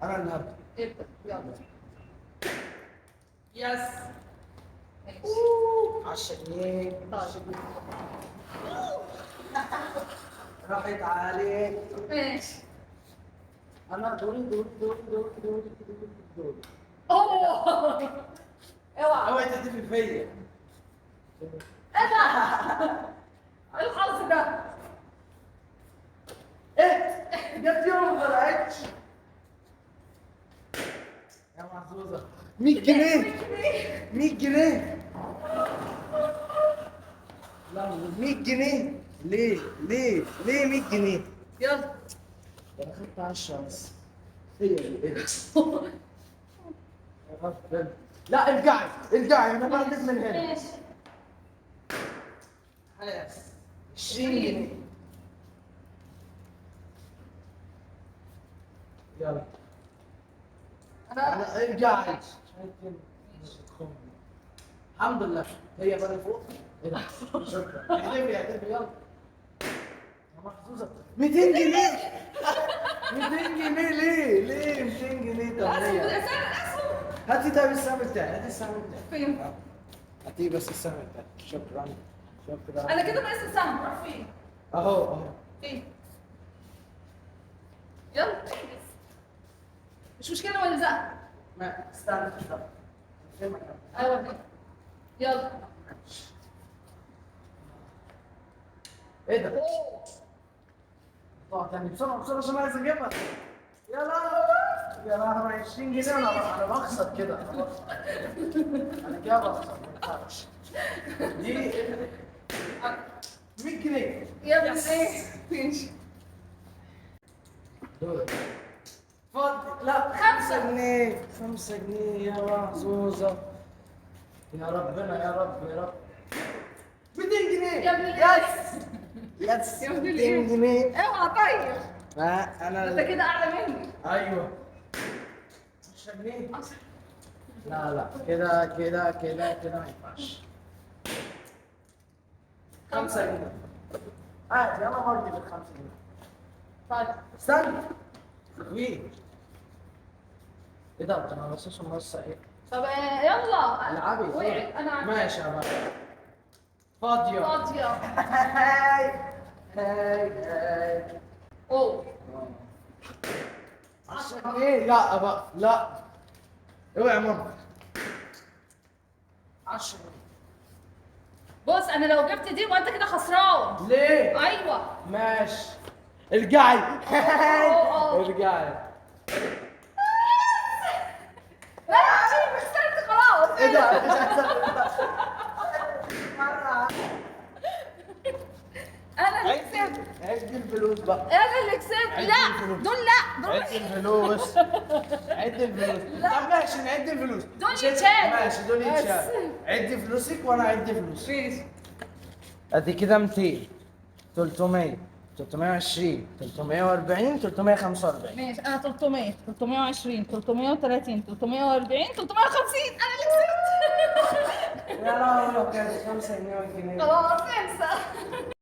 انا اللي هبدا. ابدأ يلا. يس. ماشي. 10 جنيه. طيب. راحت عليك. ماشي. انا دوري. اوه اوعى. اوعي تحتفل فيا. ايه ده؟ ايه الحظ ده؟ ايه؟ جت يوم ما طلعتش. يا محظوظة. 100 جنيه. 100 جنيه. لا 100 جنيه. ليه 100 جنيه؟ يلا. انا خدت 10 بس. هي ايه ده؟ لا ارجعي انا بعدك من هنا. ماشي. خلاص 20 جنيه. يلا انا ارجعي. الحمد لله هي بقى فوق. ايه ده؟ شكرا. احلفي يلا. يا محظوظة 200 جنيه. 200 جنيه ليه 200 جنيه؟ طب الاسهم ليه؟ الاسهم. هاتي طيب السهم بتاعي. هاتي السهم بتاعي. فين؟ هاتي بس السهم بتاعي. شكرا. انا كده ناقص السهم، راح فين؟ اهو. فين؟ يلا انجز. مش مشكلة ولا زق. ما استنى. فين مكان؟ ايوه كده. يلا. ايه ده؟ اوه. طلع تاني بسرعة عشان عايز اجيبها. يا لهوي 20 جنيه. انا بخسر كده. انا كده بخسر ما ينفعش. دي 100 جنيه. يا ابني ايه؟ ماشي. دول. فاضي. لا 5 جنيه. 5 جنيه يا محظوظة. يا ربنا يا رب. 200 جنيه. يا ابني يس يا ابني 200 جنيه. اوعى طيب. انا انت كده اعلى مني. ايوه 10 جنيه. لا كده ما ينفعش. 5 جنيه. عادي انا مرضي بال 5 جنيه. طيب. استنى. ايه ده؟ انا بصص ونص ايه؟ طب يلا. العبي. وقعت انا عارفة. ماشي يا بابا. فاضية. فاضية. هاي. اوه 10 جنيه. لا بقى لا. اوعي يا ماما. 10 جنيه. بص انا لو جبت دي وانت كده خسران. ليه؟ ايوه. ماشي. ارجعي. أوه. ارجعي. لا يا عم خسرت خلاص. ايه ده؟ مش هحسب. انا اللي كسبت. عد الفلوس بقى. انا اللي كسبت. عد لا الفلوس. دول لا دول عد الفلوس. عد الفلوس. طب ماشي نعد الفلوس. دول مش يتشالوا. ماشي دول بس. يتشالوا. عد فلوسك وانا اعد فلوسي. ماشي. ادي كده 200 300 320 340 345. ماشي انا 300 320 330 340 350 انا اللي كسبت. يا لهوي لو كانت 5 جنيه. خلاص انسى.